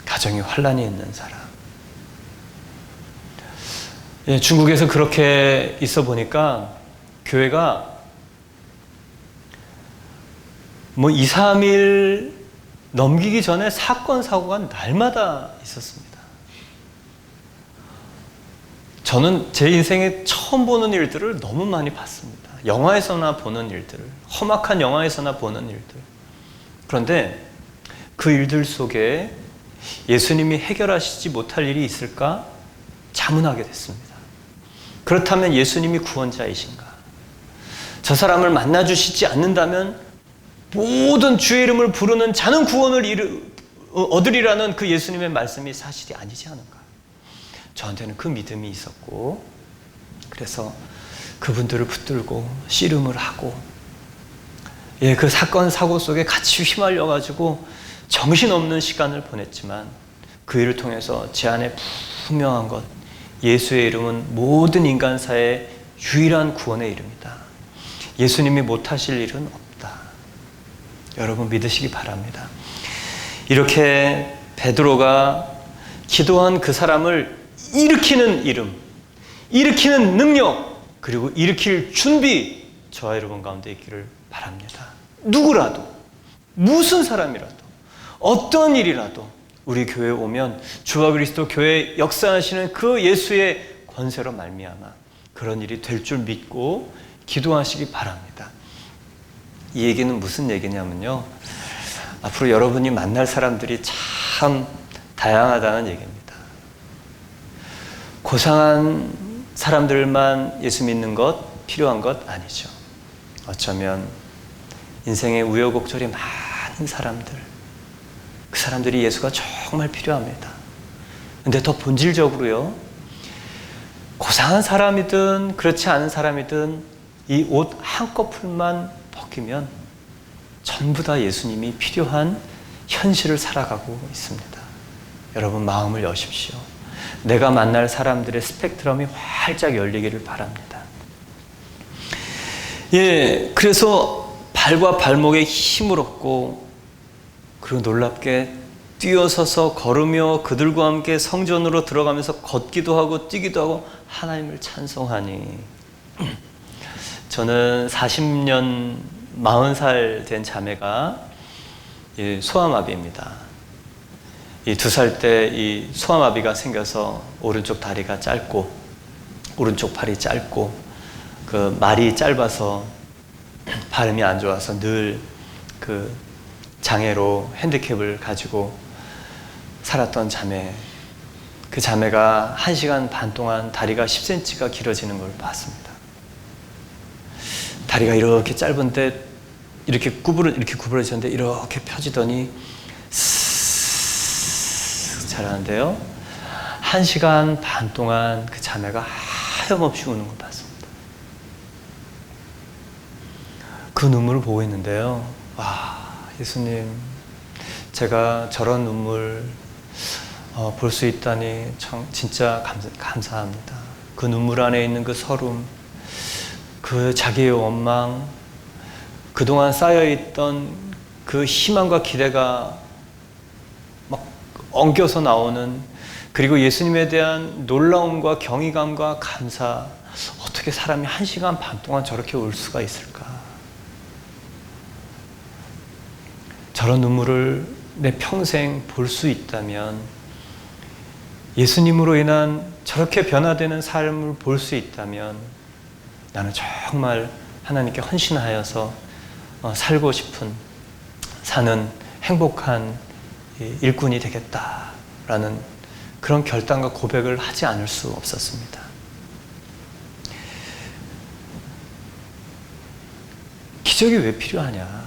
가정에 환란이 있는 사람. 예, 중국에서 그렇게 있어 보니까 교회가 2, 3일 넘기기 전에 사건, 사고가 날마다 있었습니다. 저는 제 인생에 처음 보는 일들을 너무 많이 봤습니다. 영화에서나 보는 일들, 험악한 영화에서나 보는 일들. 그런데 그 일들 속에 예수님이 해결하시지 못할 일이 있을까 자문하게 됐습니다. 그렇다면 예수님이 구원자이신가? 저 사람을 만나주시지 않는다면 모든 주의 이름을 부르는 자는 구원을 얻으리라는 그 예수님의 말씀이 사실이 아니지 않은가? 저한테는 그 믿음이 있었고, 그래서 그분들을 붙들고 씨름을 하고, 그 사건 사고 속에 같이 휘말려가지고 정신없는 시간을 보냈지만 그 일을 통해서 제 안에 분명한 것, 예수의 이름은 모든 인간사의 유일한 구원의 이름이다. 예수님이 못하실 일은 없다. 여러분 믿으시기 바랍니다. 이렇게 베드로가 기도한 그 사람을 일으키는 이름, 일으키는 능력, 그리고 일으킬 준비, 저와 여러분 가운데 있기를 바랍니다. 누구라도, 무슨 사람이라도, 어떤 일이라도 우리 교회에 오면 주와 그리스도 교회에 역사하시는 그 예수의 권세로 말미암아 그런 일이 될 줄 믿고 기도하시기 바랍니다. 이 얘기는 무슨 얘기냐면요, 앞으로 여러분이 만날 사람들이 참 다양하다는 얘기입니다. 고상한 사람들만 예수 믿는 것, 필요한 것 아니죠. 어쩌면 인생의 우여곡절이 많은 사람들, 그 사람들이 예수가 정말 필요합니다. 근데 더 본질적으로요, 고상한 사람이든 그렇지 않은 사람이든 이 옷 한꺼풀만 벗기면 전부 다 예수님이 필요한 현실을 살아가고 있습니다. 여러분 마음을 여십시오. 내가 만날 사람들의 스펙트럼이 활짝 열리기를 바랍니다. 그래서 발과 발목에 힘을 얻고, 그리고 놀랍게 뛰어서서 걸으며 그들과 함께 성전으로 들어가면서 걷기도 하고 뛰기도 하고 하나님을 찬송하니, 저는 40년 40살 된 자매가 소아마비입니다. 이 2살 때 이 소아마비가 생겨서 오른쪽 다리가 짧고 오른쪽 팔이 짧고 그 말이 짧아서 발음이 안 좋아서 늘 그 장애로 핸디캡을 가지고 살았던 자매, 그 자매가 1시간 반 동안 다리가 10cm가 길어지는 걸 봤습니다. 다리가 이렇게 짧은데 이렇게 구부러졌는데 이렇게 펴지더니 스스스 잘하는데요, 1시간 반 동안 그 자매가 하염없이 우는 걸 봤습니다. 그 눈물을 보고 있는데요, 와, 예수님, 제가 저런 눈물 볼 수 있다니 참 진짜 감사합니다. 그 눈물 안에 있는 그 서름, 그 자기의 원망, 그동안 쌓여있던 그 희망과 기대가 막 엉겨서 나오는, 그리고 예수님에 대한 놀라움과 경이감과 감사, 어떻게 사람이 1시간 반 동안 저렇게 울 수가 있을까? 저런 눈물을 내 평생 볼 수 있다면, 예수님으로 인한 저렇게 변화되는 삶을 볼 수 있다면 나는 정말 하나님께 헌신하여서 살고 싶은, 사는 행복한 일꾼이 되겠다라는 그런 결단과 고백을 하지 않을 수 없었습니다. 기적이 왜 필요하냐?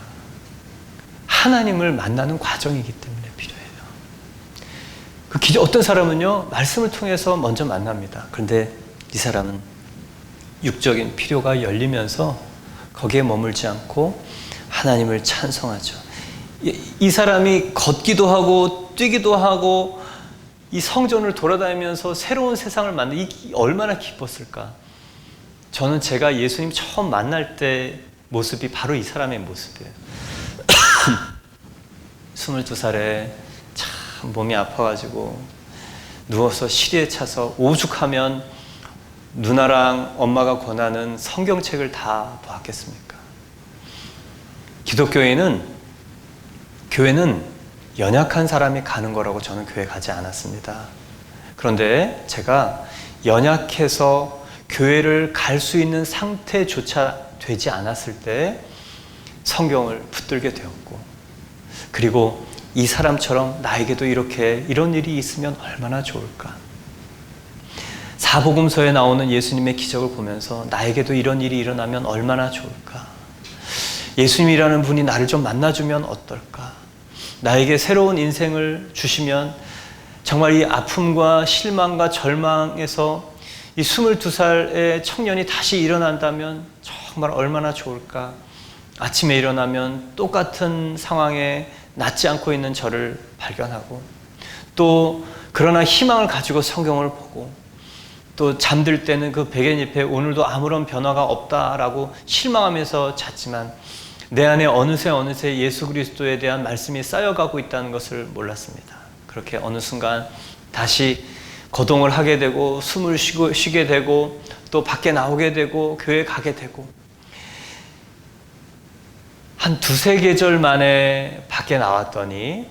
하나님을 만나는 과정이기 때문에 필요해요. 그 기적, 어떤 사람은요, 말씀을 통해서 먼저 만납니다. 그런데 이 사람은 육적인 필요가 열리면서 거기에 머물지 않고 하나님을 찬송하죠. 이 사람이 걷기도 하고 뛰기도 하고 이 성전을 돌아다니면서 새로운 세상을 만나 얼마나 기뻤을까. 저는 제가 예수님 처음 만날 때 모습이 바로 이 사람의 모습이에요. 22살에 참 몸이 아파가지고 누워서 시리에 차서 오죽하면 누나랑 엄마가 권하는 성경책을 다 보았겠습니까? 교회는 연약한 사람이 가는 거라고 저는 교회 가지 않았습니다. 그런데 제가 연약해서 교회를 갈 수 있는 상태조차 되지 않았을 때 성경을 붙들게 되었고, 그리고 이 사람처럼 나에게도 이런 일이 있으면 얼마나 좋을까. 사복음서에 나오는 예수님의 기적을 보면서 나에게도 이런 일이 일어나면 얼마나 좋을까. 예수님이라는 분이 나를 좀 만나주면 어떨까. 나에게 새로운 인생을 주시면 정말 이 아픔과 실망과 절망에서 이 22살의 청년이 다시 일어난다면 정말 얼마나 좋을까. 아침에 일어나면 똑같은 상황에 낫지 않고 있는 저를 발견하고, 또 그러나 희망을 가지고 성경을 보고, 또 잠들 때는 그 베갯잎에 오늘도 아무런 변화가 없다라고 실망하면서 잤지만 내 안에 어느새 예수 그리스도에 대한 말씀이 쌓여가고 있다는 것을 몰랐습니다. 그렇게 어느 순간 다시 거동을 하게 되고 숨을 쉬게 되고 또 밖에 나오게 되고 교회에 가게 되고, 한 두세 계절 만에 밖에 나왔더니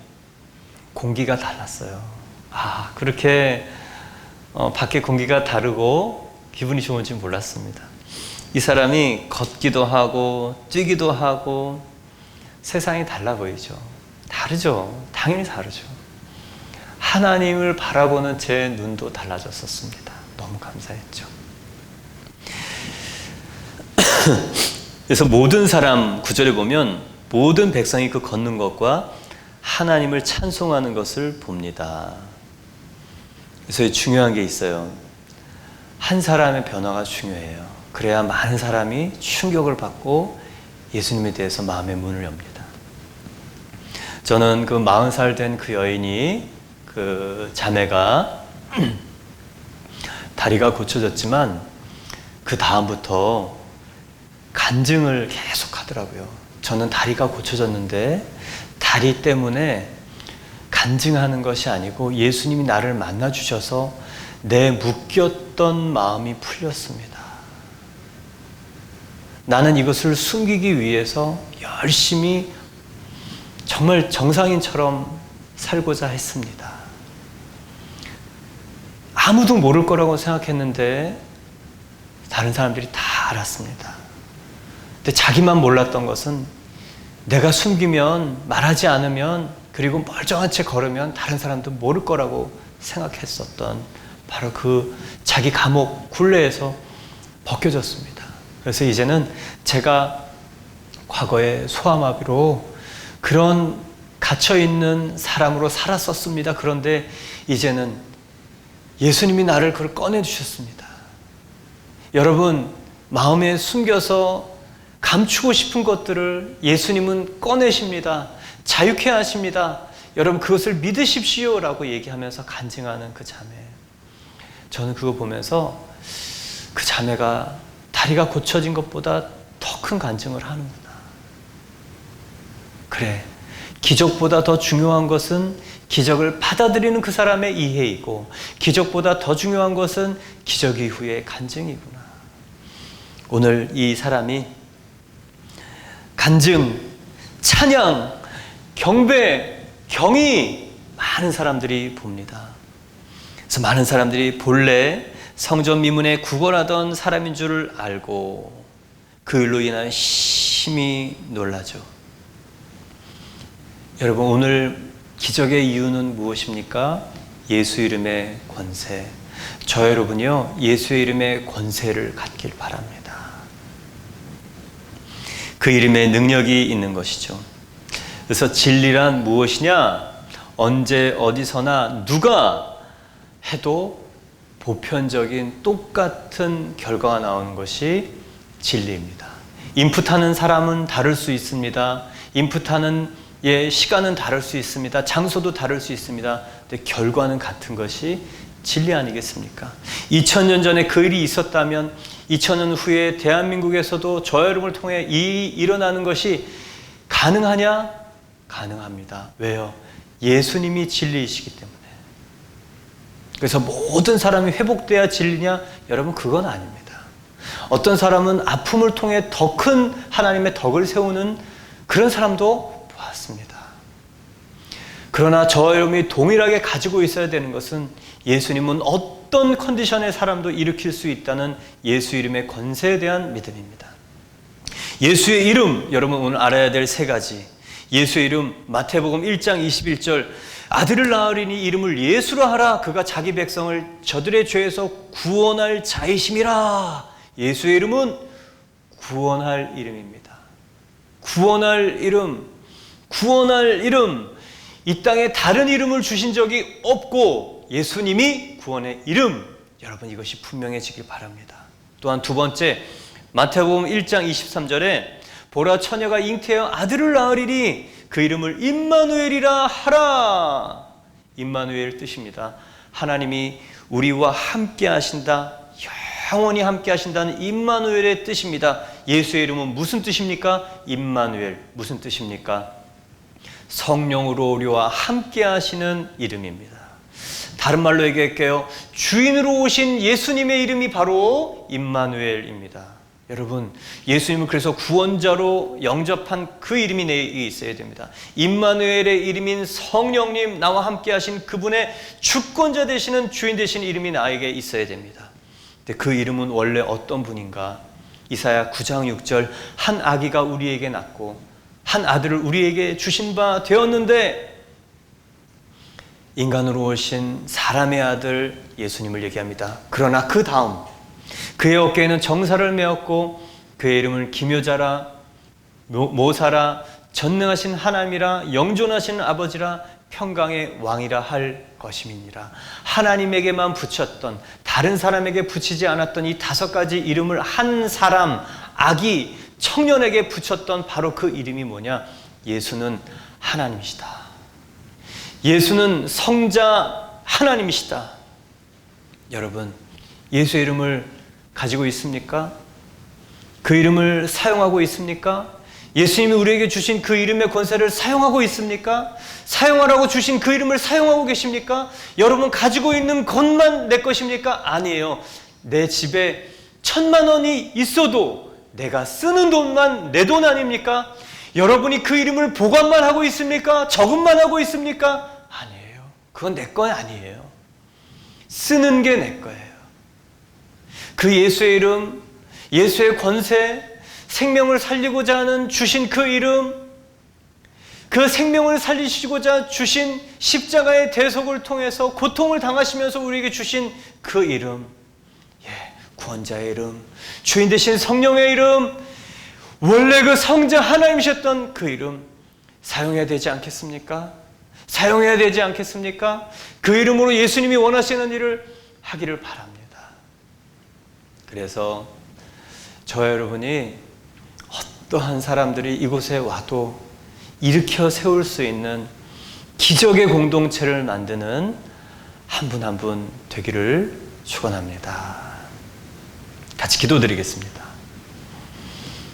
공기가 달랐어요. 그렇게 밖에 공기가 다르고 기분이 좋은지 몰랐습니다. 이 사람이 걷기도 하고 뛰기도 하고 세상이 달라 보이죠. 다르죠. 당연히 다르죠. 하나님을 바라보는 제 눈도 달라졌었습니다. 너무 감사했죠. 그래서 모든 사람, 9절에 보면 모든 백성이 그 걷는 것과 하나님을 찬송하는 것을 봅니다. 그래서 중요한 게 있어요. 한 사람의 변화가 중요해요. 그래야 많은 사람이 충격을 받고 예수님에 대해서 마음의 문을 엽니다. 저는 그 40살 된 그 여인이, 그 자매가 다리가 고쳐졌지만 그 다음부터 간증을 계속 하더라고요. 저는 다리가 고쳐졌는데 다리 때문에 간증하는 것이 아니고 예수님이 나를 만나 주셔서 내 묶였던 마음이 풀렸습니다. 나는 이것을 숨기기 위해서 열심히 정말 정상인처럼 살고자 했습니다. 아무도 모를 거라고 생각했는데 다른 사람들이 다 알았습니다. 근데 자기만 몰랐던 것은 내가 숨기면, 말하지 않으면, 그리고 멀쩡한 채 걸으면 다른 사람도 모를 거라고 생각했었던 바로 그 자기 감옥 굴레에서 벗겨졌습니다. 그래서 이제는 제가 과거에 소아마비로 그런 갇혀있는 사람으로 살았었습니다. 그런데 이제는 예수님이 나를 그걸 꺼내주셨습니다. 여러분, 마음에 숨겨서 감추고 싶은 것들을 예수님은 꺼내십니다. 자유케 하십니다. 여러분, 그것을 믿으십시오 라고 얘기하면서 간증하는 그 자매, 저는 그거 보면서 그 자매가 다리가 고쳐진 것보다 더 큰 간증을 하는구나. 그래, 기적보다 더 중요한 것은 기적을 받아들이는 그 사람의 이해이고, 기적보다 더 중요한 것은 기적 이후의 간증이구나. 오늘 이 사람이 간증, 찬양, 경배, 경의, 많은 사람들이 봅니다. 그래서 많은 사람들이 본래 성전 미문에 구걸하던 사람인 줄을 알고 그 일로 인한 심히 놀라죠. 여러분, 오늘 기적의 이유는 무엇입니까? 예수 이름의 권세. 저 여러분이요, 예수의 이름의 권세를 갖길 바랍니다. 그 이름에 능력이 있는 것이죠. 그래서 진리란 무엇이냐? 언제 어디서나 누가 해도 보편적인 똑같은 결과가 나오는 것이 진리입니다. 인풋하는 사람은 다를 수 있습니다. 인풋하는 시간은 다를 수 있습니다. 장소도 다를 수 있습니다. 근데 결과는 같은 것이 진리 아니겠습니까? 2000년 전에 그 일이 있었다면 2000년 후에 대한민국에서도 저 여러분을 통해 일어나는 것이 가능하냐? 가능합니다. 왜요? 예수님이 진리이시기 때문에. 그래서 모든 사람이 회복돼야 진리냐? 여러분, 그건 아닙니다. 어떤 사람은 아픔을 통해 더 큰 하나님의 덕을 세우는 그런 사람도 보았습니다. 그러나 저 여러분이 동일하게 가지고 있어야 되는 것은 예수님은 어떤 컨디션의 사람도 일으킬 수 있다는 예수 이름의 권세에 대한 믿음입니다. 예수의 이름, 여러분 오늘 알아야 될 세 가지. 예수의 이름, 마태복음 1장 21절, 아들을 낳으리니 이름을 예수라 하라. 그가 자기 백성을 저들의 죄에서 구원할 자이심이라. 예수의 이름은 구원할 이름입니다. 구원할 이름, 구원할 이름. 이 땅에 다른 이름을 주신 적이 없고 예수님이 구원의 이름. 여러분, 이것이 분명해지길 바랍니다. 또한 두 번째, 마태복음 1장 23절에 보라, 처녀가 잉태하여 아들을 낳으리니 그 이름을 임마누엘이라 하라. 임마누엘 뜻입니다. 하나님이 우리와 함께 하신다, 영원히 함께 하신다는 임마누엘의 뜻입니다. 예수의 이름은 무슨 뜻입니까? 임마누엘, 무슨 뜻입니까? 성령으로 우리와 함께 하시는 이름입니다. 다른 말로 얘기할게요. 주인으로 오신 예수님의 이름이 바로 임마누엘입니다. 여러분, 예수님은 그래서 구원자로 영접한 그 이름이 내에 있어야 됩니다. 임마누엘의 이름인 성령님, 나와 함께 하신 그분의 주권자 되시는 주인 되신 이름이 나에게 있어야 됩니다. 근데 그 이름은 원래 어떤 분인가? 이사야 9장 6절, 한 아기가 우리에게 낳고 한 아들을 우리에게 주신 바 되었는데, 인간으로 오신 사람의 아들 예수님을 얘기합니다. 그러나 그 다음, 그의 어깨에는 정사를 메었고 그의 이름을 기묘자라, 모사라, 전능하신 하나님이라, 영존하신 아버지라, 평강의 왕이라 할 것임이니라. 하나님에게만 붙였던, 다른 사람에게 붙이지 않았던 이 5가지 이름을 한 사람, 아기, 청년에게 붙였던 바로 그 이름이 뭐냐? 예수는 하나님이시다. 예수는 성자 하나님이시다. 여러분, 예수의 이름을 가지고 있습니까? 그 이름을 사용하고 있습니까? 예수님이 우리에게 주신 그 이름의 권세를 사용하고 있습니까? 사용하라고 주신 그 이름을 사용하고 계십니까? 여러분 가지고 있는 것만 내 것입니까? 아니에요. 내 집에 1000만 원이 있어도 내가 쓰는 돈만 내 돈 아닙니까? 여러분이 그 이름을 보관만 하고 있습니까? 저금만 하고 있습니까? 아니에요. 그건 내 거 아니에요. 쓰는 게 내 거예요. 그 예수의 이름, 예수의 권세, 생명을 살리고자 하는 주신 그 이름, 그 생명을 살리시고자 주신 십자가의 대속을 통해서 고통을 당하시면서 우리에게 주신 그 이름, 구원자의 이름, 주인 되신 성령의 이름, 원래 그 성자 하나님이셨던 그 이름 사용해야 되지 않겠습니까? 사용해야 되지 않겠습니까? 그 이름으로 예수님이 원하시는 일을 하기를 바랍니다. 그래서 저 여러분이 어떠한 사람들이 이곳에 와도 일으켜 세울 수 있는 기적의 공동체를 만드는 한 분 한 분 되기를 축원합니다. 같이 기도드리겠습니다.